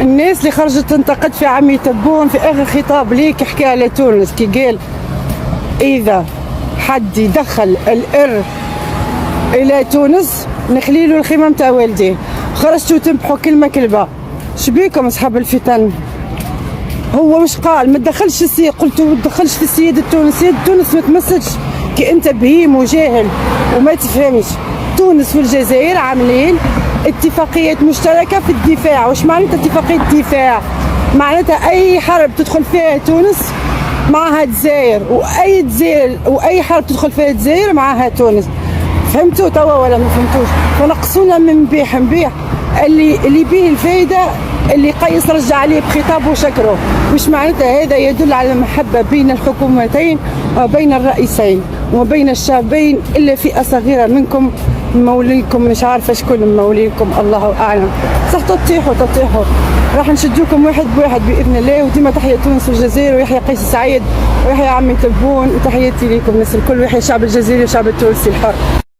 الناس اللي خرجت تنتقد في عمي تبون في اخر خطاب ليك حكى على تونس كي قال اذا حد يدخل الار الى تونس نخليلو الخيمه متاع والديه. خرجتوا تنبحوا كلمه كلبه. شبيكم اصحاب الفتن؟ هو مش قال ما تدخلش السيد، قلتوا ما تدخلش في السيد التونسي. السيد التونس ما تمسكش كي انت بهيم وجاهل وما تفهمش. تونس والجزائر عاملين اتفاقية مشتركة في الدفاع. وش معناتها اتفاقية الدفاع؟ معناتها اي حرب تدخل فيها تونس معها الجزائر، واي حرب تدخل فيها الجزائر معها تونس. فهمتوا توا ولا ما فهمتوش؟ فنقصونا من نبيح اللي به الفايدة اللي قيس رجع عليه بخطابه وشكره. مش معناتها هذا يدل على المحبة بين الحكومتين وبين الرئيسين وبين الشعبين إلا فئة صغيرة منكم موليكم. مش عارفة شكون موليكم، الله أعلم. صح تطيحوا راح نشدوكم واحد بواحد بإذن الله. وديما تحية تونس والجزائر، ويحيى قيس سعيد ويحيى عمي تبون، وتحياتي ليكم الناس الكل، ويحيى الشعب الجزائري والشعب التونسي الحر.